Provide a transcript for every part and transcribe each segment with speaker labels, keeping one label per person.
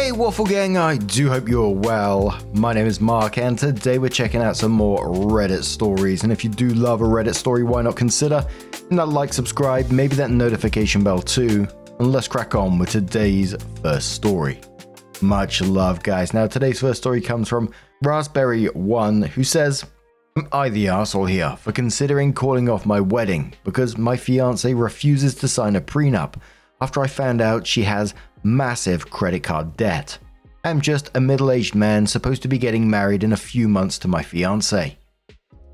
Speaker 1: Hey Waffle Gang, I do hope you're well. My name is Mark and today we're checking out some more Reddit stories, and if you do love a Reddit story, why not consider hitting that like, subscribe, maybe that notification bell too, and let's crack on with today's first story. Much love guys. Now today's first story comes from Raspberry1, who says, "Am I the arsehole here for considering calling off my wedding because my fiancée refuses to sign a prenup after I found out she has massive credit card debt? I'm just a middle-aged man supposed to be getting married in a few months to my fiancée.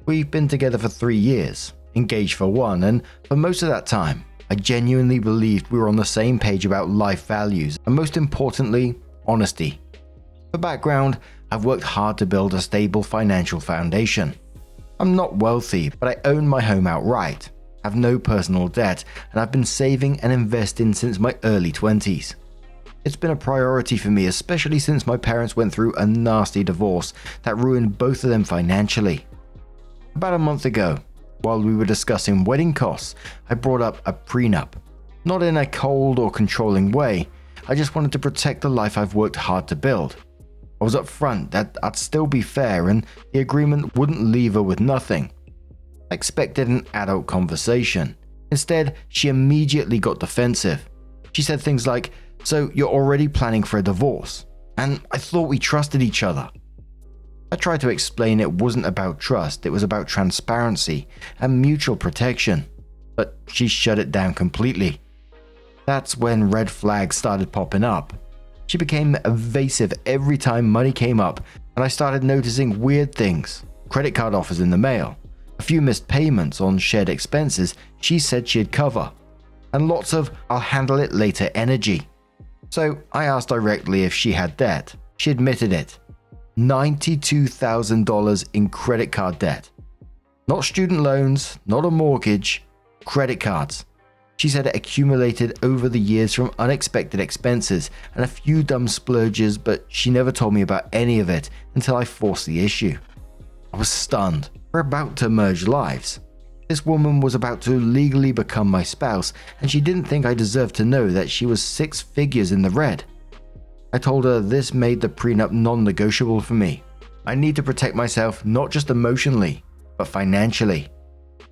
Speaker 1: We've been together for 3 years, engaged for 1, and for most of that time, I genuinely believed we were on the same page about life values and most importantly, honesty. For background, I've worked hard to build a stable financial foundation. I'm not wealthy, but I own my home outright, have no personal debt, and I've been saving and investing since my early 20s. It's been a priority for me, especially since my parents went through a nasty divorce that ruined both of them financially. About a month ago, while we were discussing wedding costs, I brought up a prenup. Not in a cold or controlling way, I just wanted to protect the life I've worked hard to build. I was upfront that I'd still be fair and the agreement wouldn't leave her with nothing. I expected an adult conversation. Instead, she immediately got defensive. She said things like, "So you're already planning for a divorce? And I thought we trusted each other." I tried to explain it wasn't about trust, it was about transparency and mutual protection, but she shut it down completely. That's when red flags started popping up. She became evasive every time money came up, and I started noticing weird things. Credit card offers in the mail, a few missed payments on shared expenses she said she'd cover, and lots of "I'll handle it later" energy. So I asked directly if she had debt. She admitted it. $92,000 in credit card debt. Not student loans, not a mortgage, credit cards. She said it accumulated over the years from unexpected expenses and a few dumb splurges, but she never told me about any of it until I forced the issue. I was stunned. We're about to merge lives. This woman was about to legally become my spouse, and she didn't think I deserved to know that she was 6 figures in the red. I told her this made the prenup non-negotiable for me. I need to protect myself not just emotionally, but financially.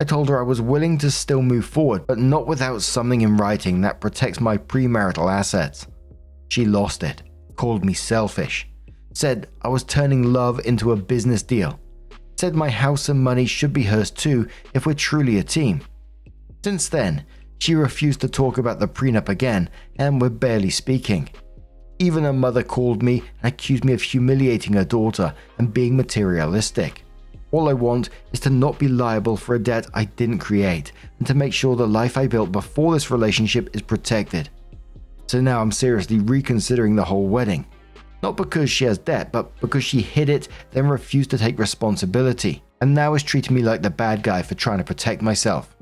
Speaker 1: I told her I was willing to still move forward, but not without something in writing that protects my premarital assets. She lost it, called me selfish, said I was turning love into a business deal, said my house and money should be hers too if we're truly a team. Since then, she refused to talk about the prenup again, and we're barely speaking. Even her mother called me and accused me of humiliating her daughter and being materialistic. All I want is to not be liable for a debt I didn't create, and to make sure the life I built before this relationship is protected. So now I'm seriously reconsidering the whole wedding. Not because she has debt, but because she hid it, then refused to take responsibility, and now is treating me like the bad guy for trying to protect myself.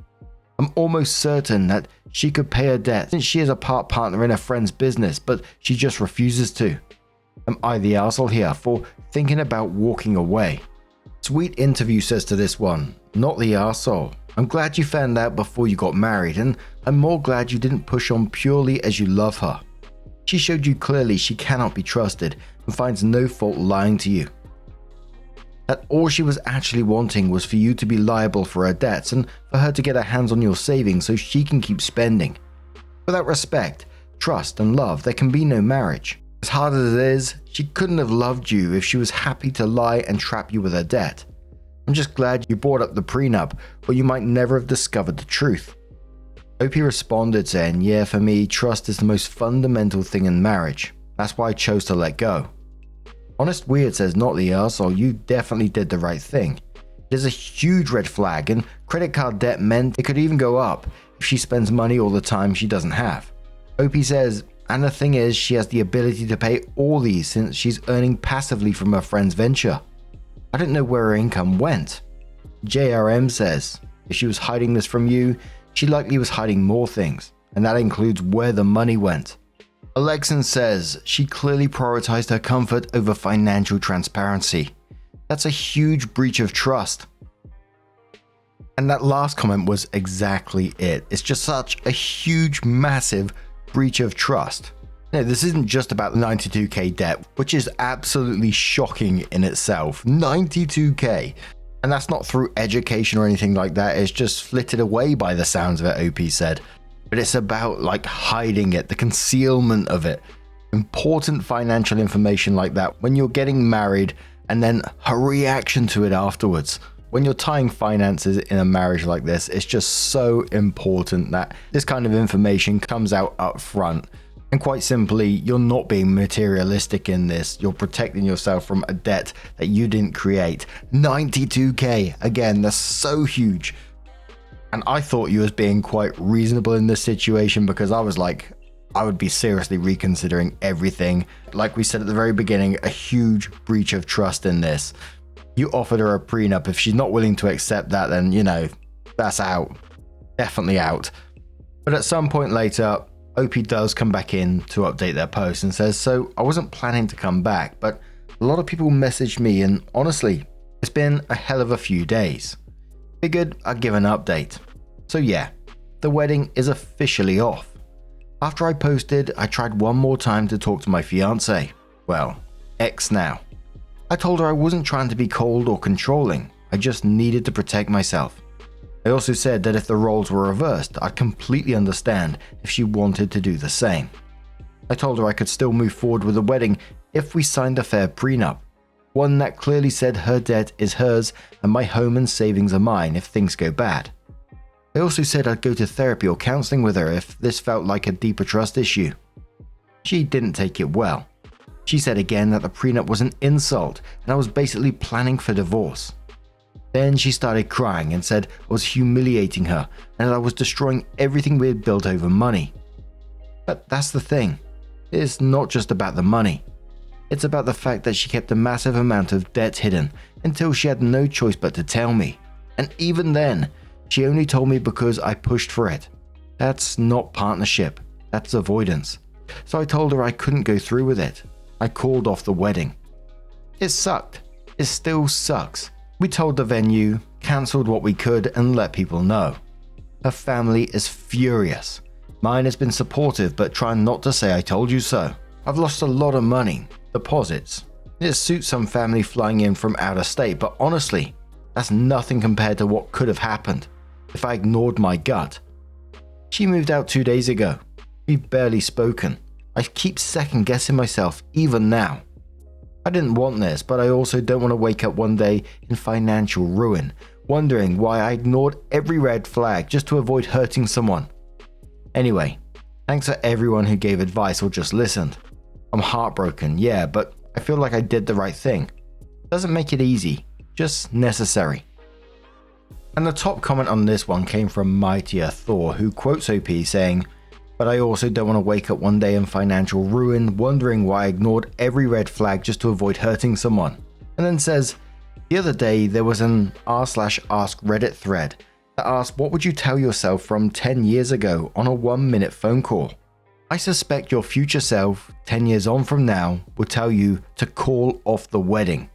Speaker 1: I'm almost certain that she could pay her debt since she is a part partner in a friend's business, but she just refuses to. Am I the arsehole here for thinking about walking away?" Sweet Interview says to this one, "Not the arsehole. I'm glad you found out before you got married, and I'm more glad you didn't push on purely as you love her. She showed you clearly she cannot be trusted and finds no fault lying to you. That all she was actually wanting was for you to be liable for her debts and for her to get her hands on your savings so she can keep spending. Without respect, trust and love, there can be no marriage. As hard as it is, she couldn't have loved you if she was happy to lie and trap you with her debt. I'm just glad you brought up the prenup, or you might never have discovered the truth." Opie responded saying, "Yeah, for me, trust is the most fundamental thing in marriage. That's why I chose to let go." Honest Weird says, "Not the arsehole, you definitely did the right thing. It is a huge red flag, and credit card debt meant it could even go up if she spends money all the time she doesn't have." Opie says, "And the thing is, she has the ability to pay all these since she's earning passively from her friend's venture. I don't know where her income went." JRM says, "If she was hiding this from you, she likely was hiding more things, and that includes where the money went." Alexan says, "She clearly prioritized her comfort over financial transparency. That's a huge breach of trust." And that last comment was exactly it. It's just such a huge, massive breach of trust. No, this isn't just about the 92k debt, which is absolutely shocking in itself. 92k. And that's not through education or anything like that. It's just flitted away by the sounds of it, OP said. But it's about like hiding it, the concealment of it. Important financial information like that when you're getting married, and then her reaction to it afterwards. When you're tying finances in a marriage like this, it's just so important that this kind of information comes out up front. And quite simply, you're not being materialistic in this. You're protecting yourself from a debt that you didn't create. 92k, again, that's so huge. And I thought you was being quite reasonable in this situation, because I was like, I would be seriously reconsidering everything. Like we said at the very beginning, a huge breach of trust in this. You offered her a prenup. If she's not willing to accept that, then, you know, that's out. Definitely out. But at some point later, OP does come back in to update their post and says, so I wasn't planning to come back, but a lot of people messaged me, and honestly, it's been a hell of a few days. Figured I'd give an update. So yeah, the wedding is officially off. After I posted, I tried one more time to talk to my fiancée. Well, ex now. I told her I wasn't trying to be cold or controlling, I just needed to protect myself. I also said that if the roles were reversed, I'd completely understand if she wanted to do the same. I told her I could still move forward with the wedding if we signed a fair prenup, one that clearly said her debt is hers and my home and savings are mine if things go bad. I also said I'd go to therapy or counseling with her if this felt like a deeper trust issue. She didn't take it well. She said again that the prenup was an insult and I was basically planning for divorce. Then she started crying and said I was humiliating her and that I was destroying everything we had built over money. But that's the thing. It's not just about the money. It's about the fact that she kept a massive amount of debt hidden until she had no choice but to tell me. And even then, she only told me because I pushed for it. That's not partnership. That's avoidance. So I told her I couldn't go through with it. I called off the wedding. It sucked. It still sucks. We told the venue, cancelled what we could, and let people know. Her family is furious. Mine has been supportive, but trying not to say I told you so. I've lost a lot of money, deposits. It suits some family flying in from out of state, but honestly, that's nothing compared to what could have happened if I ignored my gut. She moved out 2 days ago. We've barely spoken. I keep second guessing myself even now. I didn't want this, but I also don't want to wake up one day in financial ruin, wondering why I ignored every red flag just to avoid hurting someone. Anyway, thanks for everyone who gave advice or just listened. I'm heartbroken, yeah, but I feel like I did the right thing. Doesn't make it easy, just necessary. And the top comment on this one came from Mightier Thor, who quotes OP saying, but I also don't want to wake up one day in financial ruin, wondering why I ignored every red flag just to avoid hurting someone. And then says, the other day there was an r/ask Reddit thread that asked what would you tell yourself from 10 years ago on a 1-minute phone call. I suspect your future self, 10 years on from now, will tell you to call off the wedding.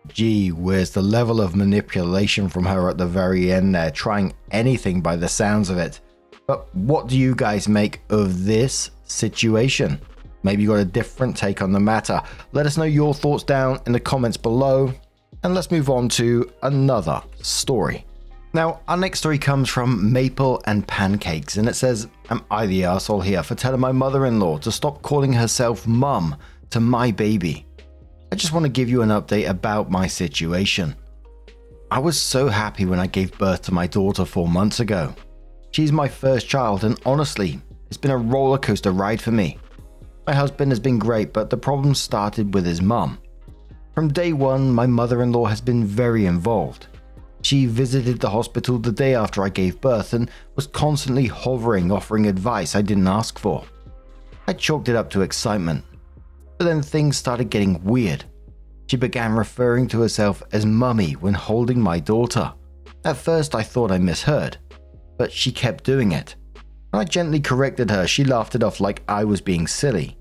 Speaker 1: Gee, where's the level of manipulation from her at the very end there, trying anything by the sounds of it. But what do you guys make of this situation? Maybe you got a different take on the matter. Let us know your thoughts down in the comments below. And let's move on to another story. Now, our next story comes from Maple and Pancakes, and it says, am I the arsehole here for telling my mother-in-law to stop calling herself mum to my baby? I just want to give you an update about my situation. I was so happy when I gave birth to my daughter 4 months ago. She's my first child, and honestly, it's been a roller coaster ride for me. My husband has been great, but the problem started with his mum. From day one, my mother-in-law has been very involved. She visited the hospital the day after I gave birth and was constantly hovering, offering advice I didn't ask for. I chalked it up to excitement. But then things started getting weird. She began referring to herself as mummy when holding my daughter. At first I thought I misheard, but she kept doing it. When I gently corrected her, she laughed it off like I was being silly.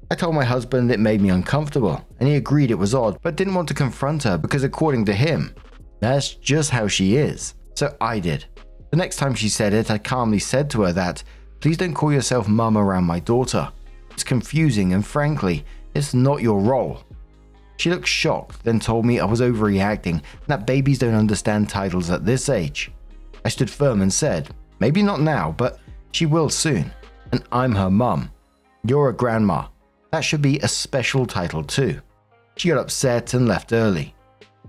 Speaker 1: I told my husband it made me uncomfortable, and he agreed it was odd, but didn't want to confront her because according to him, that's just how she is. So I did. The next time she said it, I calmly said to her that, please don't call yourself mum around my daughter. It's confusing and frankly, it's not your role. She looked shocked, then told me I was overreacting and that babies don't understand titles at this age. I stood firm and said, maybe not now, but she will soon. And I'm her mum. You're a grandma. That should be a special title too. She got upset and left early.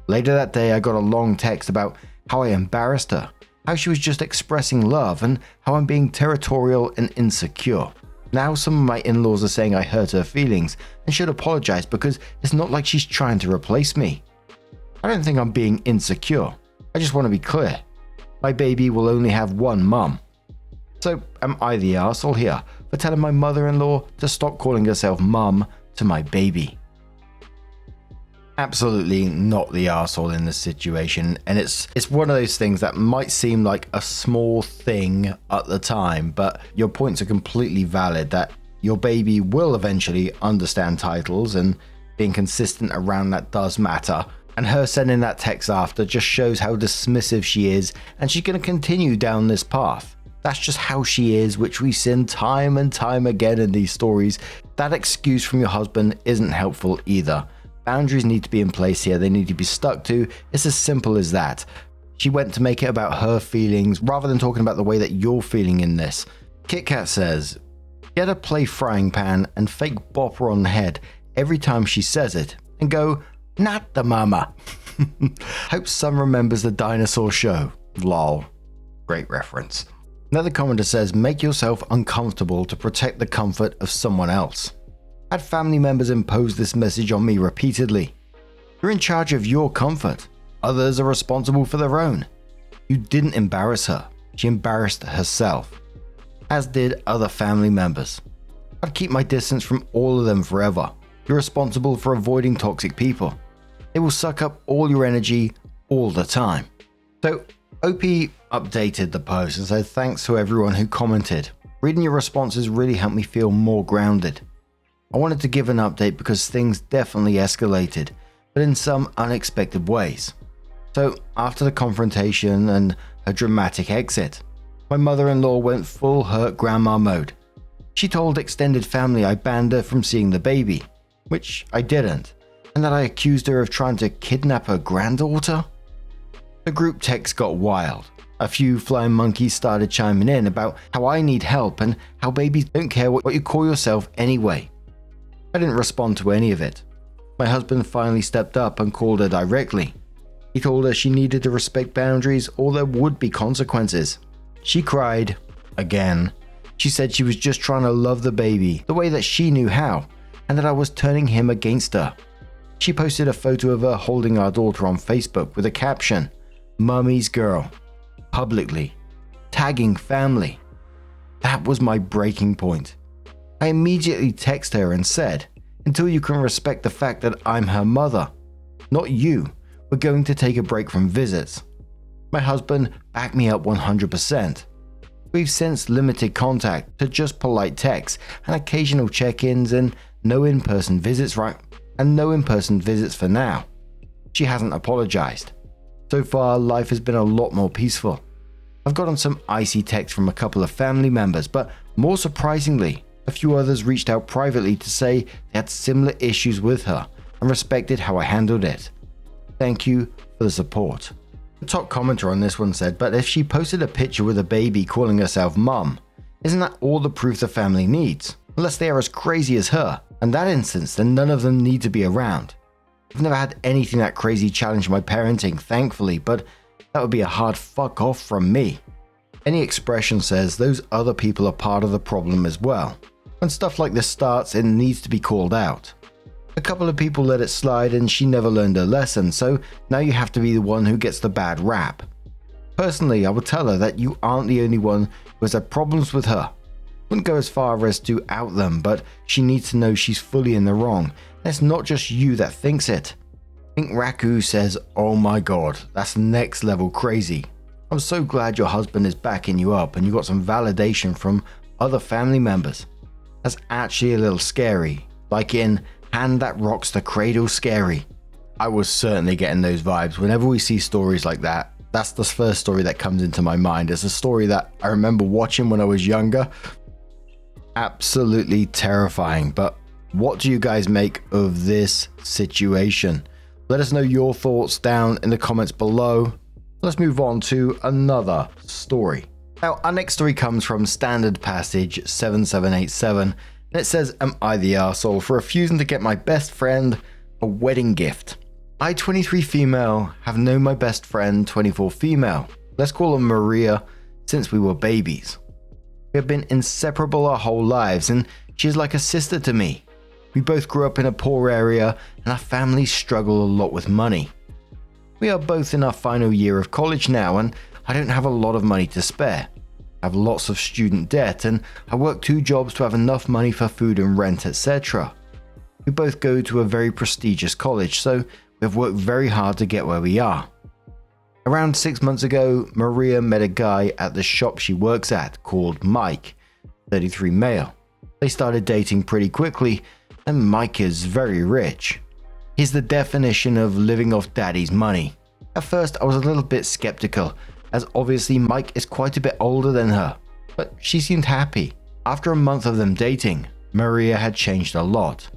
Speaker 1: Later that day, I got a long text about how I embarrassed her, how she was just expressing love, and how I'm being territorial and insecure. Now some of my in-laws are saying I hurt her feelings and should apologize because it's not like she's trying to replace me. I don't think I'm being insecure. I just want to be clear. My baby will only have one mum. So am I the arsehole here for telling my mother-in-law to stop calling herself mum to my baby? Absolutely not the arsehole in this situation, and it's one of those things that might seem like a small thing at the time, but your points are completely valid that your baby will eventually understand titles, and being consistent around that does matter. And her sending that text after just shows how dismissive she is, and she's going to continue down this path. That's just how she is, which we've seen time and time again in these stories. That excuse from your husband isn't helpful either. Boundaries need to be in place here, they need to be stuck to. It's as simple as that. She went to make it about her feelings rather than talking about the way that you're feeling in this. KitKat says, get a play frying pan and fake bop her on the head every time she says it and go, not the mama. Hope some remembers the dinosaur show. Lol. Great reference. Another commenter says, make yourself uncomfortable to protect the comfort of someone else. Had family members impose this message on me repeatedly. You're in charge of your comfort. Others are responsible for their own. You didn't embarrass her. She embarrassed herself. As did other family members. I'd keep my distance from all of them forever. You're responsible for avoiding toxic people. They will suck up all your energy all the time. So OP updated the post and said thanks to everyone who commented. Reading your responses really helped me feel more grounded. I wanted to give an update because things definitely escalated, but in some unexpected ways. So after the confrontation and her dramatic exit, my mother-in-law went full hurt grandma mode. She told extended family I banned her from seeing the baby, which I didn't, and that I accused her of trying to kidnap her granddaughter. The group text got wild. A few flying monkeys started chiming in about how I need help and how babies don't care what you call yourself anyway. I didn't respond to any of it. My husband finally stepped up and called her directly. He told her she needed to respect boundaries or there would be consequences. She cried again. She said she was just trying to love the baby the way that she knew how, and that I was turning him against her. She posted a photo of her holding our daughter on Facebook with a caption, "Mummy's girl," publicly, tagging family. That was my breaking point. I immediately texted her and said, until you can respect the fact that I'm her mother, not you, we're going to take a break from visits. My husband backed me up 100%. We've since limited contact to just polite texts and occasional check-ins and no in-person visits for now. She hasn't apologized. So far, life has been a lot more peaceful. I've gotten some icy texts from a couple of family members, but more surprisingly, a few others reached out privately to say they had similar issues with her and respected how I handled it. Thank you for the support. The top commenter on this one said, but if she posted a picture with a baby calling herself mum, isn't that all the proof the family needs? Unless they are as crazy as her. In that instance, then none of them need to be around. I've never had anything that crazy challenge my parenting, thankfully, but that would be a hard fuck off from me. Any expression says those other people are part of the problem as well. When stuff like this starts, it needs to be called out. A couple of people let it slide and she never learned her lesson, so now you have to be the one who gets the bad rap. Personally, I would tell her that you aren't the only one who has had problems with her. Wouldn't go as far as to out them, but she needs to know she's fully in the wrong, and it's not just you that thinks it. Pink Raku says, oh my god, that's next level crazy. I'm so glad your husband is backing you up and you got some validation from other family members. That's actually a little scary, like in Hand That Rocks the Cradle scary. I was certainly getting those vibes whenever we see stories like that. That's the first story that comes into my mind. It's a story that I remember watching when I was younger. absolutely terrifying. But what do you guys make of this situation? Let us know your thoughts down in the comments below. Let's move on to another story. Now, our next story comes from Standard Passage 7787, and it says, "Am I the arsehole for refusing to get my best friend a wedding gift? I, 23 female, have known my best friend, 24 female. Let's call her Maria, since we were babies. We have been inseparable our whole lives, and she is like a sister to me. We both grew up in a poor area, and our families struggle a lot with money. We are both in our final year of college now, and I don't have a lot of money to spare. I have lots of student debt, and I work 2 jobs to have enough money for food and rent, etc. We both go to a very prestigious college, so we have worked very hard to get where we are. Around 6 months ago, Maria met a guy at the shop she works at called Mike, 33 male. They started dating pretty quickly, and Mike is very rich. He's the definition of living off daddy's money. At first, I was a little bit skeptical, as obviously Mike is quite a bit older than her, but she seemed happy. After a month of them dating, Maria had changed a lot.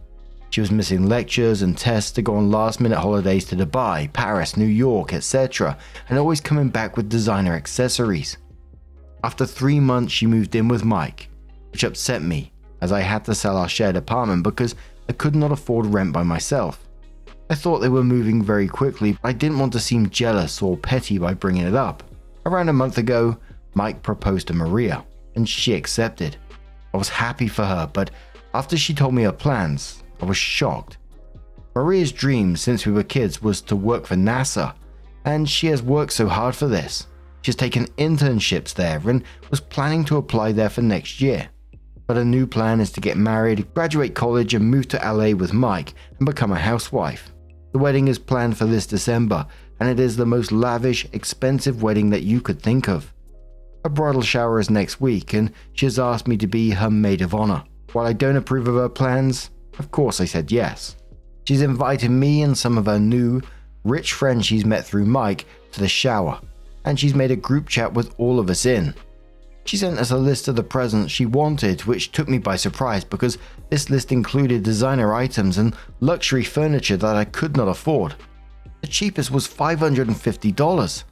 Speaker 1: She was missing lectures and tests to go on last-minute holidays to Dubai, Paris, New York, etc., and always coming back with designer accessories. After 3 months, she moved in with Mike, which upset me, as I had to sell our shared apartment because I could not afford rent by myself. I thought they were moving very quickly, but I didn't want to seem jealous or petty by bringing it up. Around a month ago, Mike proposed to Maria, and she accepted. I was happy for her, but after she told me her plans, I was shocked. Maria's dream since we were kids was to work for NASA, and she has worked so hard for this. She has taken internships there and was planning to apply there for next year. But her new plan is to get married, graduate college, and move to LA with Mike and become a housewife. The wedding is planned for this December, and it is the most lavish, expensive wedding that you could think of. Her bridal shower is next week, and she has asked me to be her maid of honor. While I don't approve of her plans, of course I said yes. She's invited me and some of her new, rich friends she's met through Mike to the shower, and she's made a group chat with all of us in. She sent us a list of the presents she wanted, which took me by surprise because this list included designer items and luxury furniture that I could not afford. The cheapest was $550.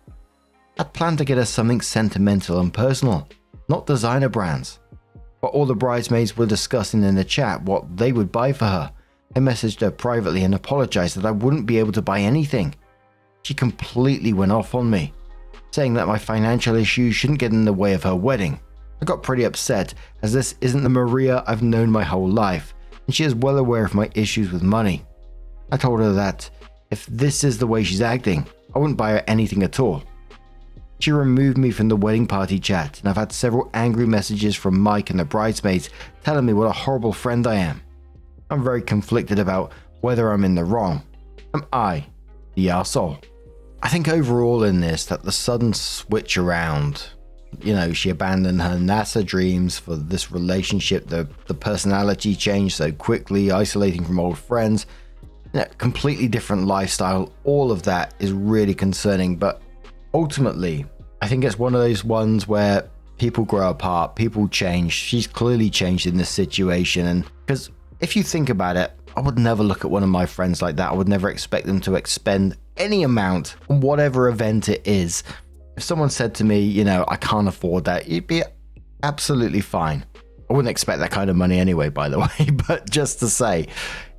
Speaker 1: I'd planned to get her something sentimental and personal, not designer brands. While all the bridesmaids were discussing in the chat what they would buy for her, I messaged her privately and apologized that I wouldn't be able to buy anything. She completely went off on me, saying that my financial issues shouldn't get in the way of her wedding. I got pretty upset, as this isn't the Maria I've known my whole life, and she is well aware of my issues with money. I told her that if this is the way she's acting, I wouldn't buy her anything at all. She removed me from the wedding party chat, and I've had several angry messages from Mike and the bridesmaids telling me what a horrible friend I am. I'm very conflicted about whether I'm in the wrong. Am I the arsehole? I think overall in this that the sudden switch around, she abandoned her NASA dreams for this relationship, the personality changed so quickly, isolating from old friends, completely different lifestyle, all of that is really concerning, but ultimately, I think it's one of those ones where people grow apart, people change. She's clearly changed in this situation, and because if you think about it, I would never look at one of my friends like that. I would never expect them to expend any amount on whatever event it is. If someone said to me, I can't afford that, you'd be absolutely fine. I wouldn't expect that kind of money anyway, by the way, but just to say,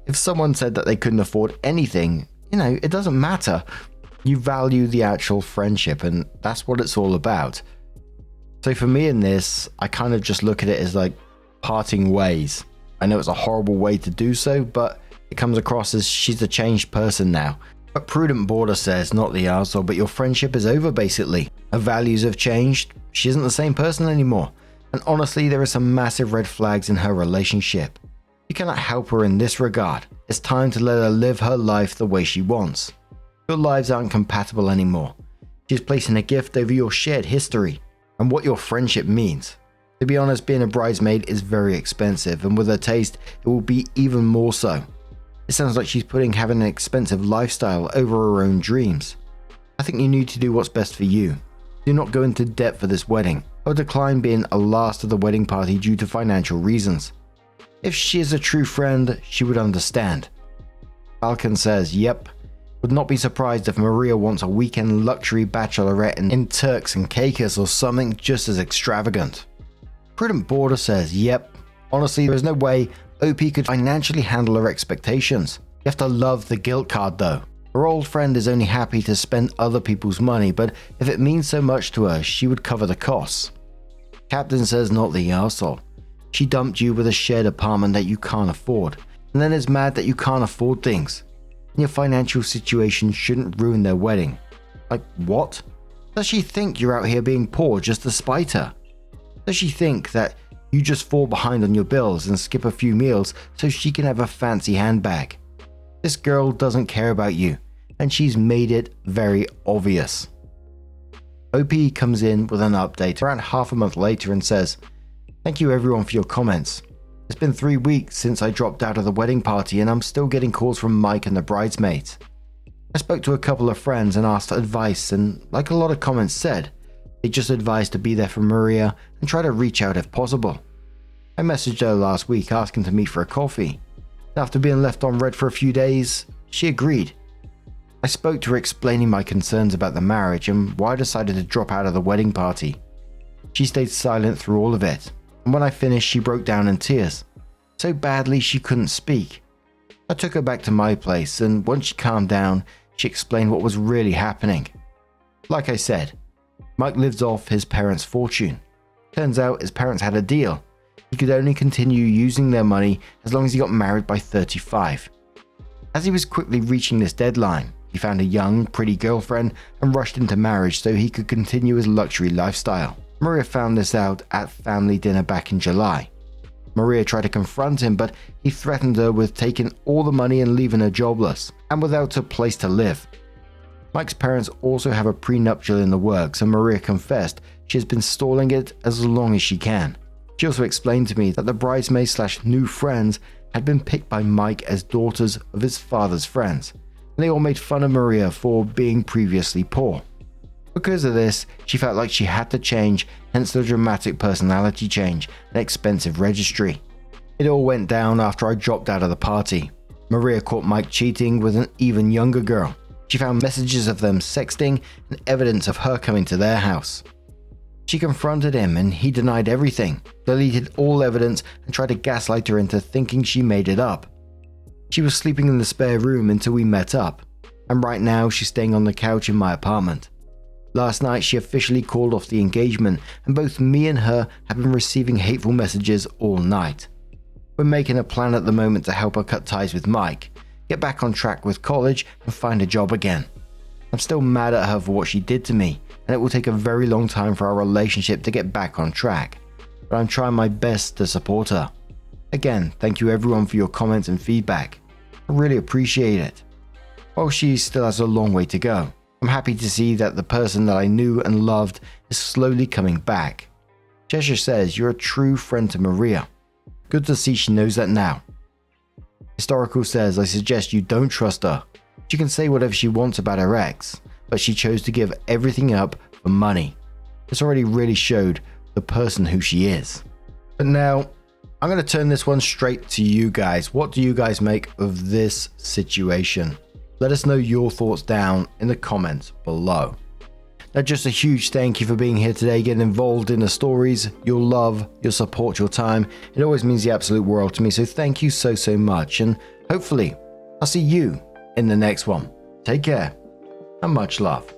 Speaker 1: if someone said that they couldn't afford anything, it doesn't matter. You value the actual friendship, and that's what it's all about. So for me in this, I kind of just look at it as like parting ways. I know it's a horrible way to do so, but it comes across as she's a changed person now. But Prudent Border says, not the arsehole, but your friendship is over basically. Her values have changed. She isn't the same person anymore. And honestly, there are some massive red flags in her relationship. You cannot help her in this regard. It's time to let her live her life the way she wants. Your lives aren't compatible anymore. She's placing a gift over your shared history and what your friendship means. To be honest, being a bridesmaid is very expensive, and with her taste, it will be even more so. It sounds like she's putting having an expensive lifestyle over her own dreams. I think you need to do what's best for you. Do not go into debt for this wedding. I would decline being a last of the wedding party due to financial reasons. If she is a true friend, she would understand. Falcon says, yep, would not be surprised if Maria wants a weekend luxury bachelorette in Turks and Caicos or something just as extravagant. Prudent Border says, yep, honestly there is no way OP could financially handle her expectations. You have to love the guilt card though. Her old friend is only happy to spend other people's money, but if it means so much to her, she would cover the costs. Captain says, not the arsehole. She dumped you with a shared apartment that you can't afford, and then is mad that you can't afford things. And your financial situation shouldn't ruin their wedding. Like, what? Does she think you're out here being poor just to spite her? Does she think that you just fall behind on your bills and skip a few meals so she can have a fancy handbag? This girl doesn't care about you, and she's made it very obvious. OP comes in with an update around half a month later and says, thank you everyone for your comments. It's been 3 weeks since I dropped out of the wedding party and I'm still getting calls from Mike and the bridesmaids. I spoke to a couple of friends and asked advice, and like a lot of comments said, they just advised to be there for Maria and try to reach out if possible. I messaged her last week asking to meet for a coffee. After being left on red for a few days, she agreed. I spoke to her explaining my concerns about the marriage and why I decided to drop out of the wedding party. She stayed silent through all of it, and when I finished she broke down in tears, so badly she couldn't speak. I took her back to my place, and once she calmed down, she explained what was really happening. Like I said, Mike lives off his parents' fortune. Turns out his parents had a deal. He could only continue using their money as long as he got married by 35. As he was quickly reaching this deadline, he found a young, pretty girlfriend and rushed into marriage so he could continue his luxury lifestyle. Maria found this out at family dinner back in July. Maria tried to confront him, but he threatened her with taking all the money and leaving her jobless, and without a place to live. Mike's parents also have a prenuptial in the works, and Maria confessed she has been stalling it as long as she can. She also explained to me that the bridesmaids/new friends had been picked by Mike as daughters of his father's friends, and they all made fun of Maria for being previously poor. Because of this, she felt like she had to change, hence the dramatic personality change and expensive registry. It all went down after I dropped out of the party. Maria caught Mike cheating with an even younger girl. She found messages of them sexting and evidence of her coming to their house. She confronted him and he denied everything, deleted all evidence and tried to gaslight her into thinking she made it up. She was sleeping in the spare room until we met up, and right now she's staying on the couch in my apartment. Last night she officially called off the engagement, and both me and her have been receiving hateful messages all night. We're making a plan at the moment to help her cut ties with Mike, get back on track with college and find a job again. I'm still mad at her for what she did to me, and it will take a very long time for our relationship to get back on track, but I'm trying my best to support her. Again, thank you everyone for your comments and feedback. I really appreciate it. While she still has a long way to go, I'm happy to see that the person that I knew and loved is slowly coming back. Cheshire says you're a true friend to Maria. Good to see she knows that now. Historical says I suggest you don't trust her. She can say whatever she wants about her ex, but she chose to give everything up for money. This already really showed the person who she is. But now, I'm going to turn this one straight to you guys. What do you guys make of this situation? Let us know your thoughts down in the comments below. Now, just a huge thank you for being here today, getting involved in the stories, your love, your support, your time. It always means the absolute world to me, so thank you so much, and hopefully I'll see you in the next one. Take care and much love.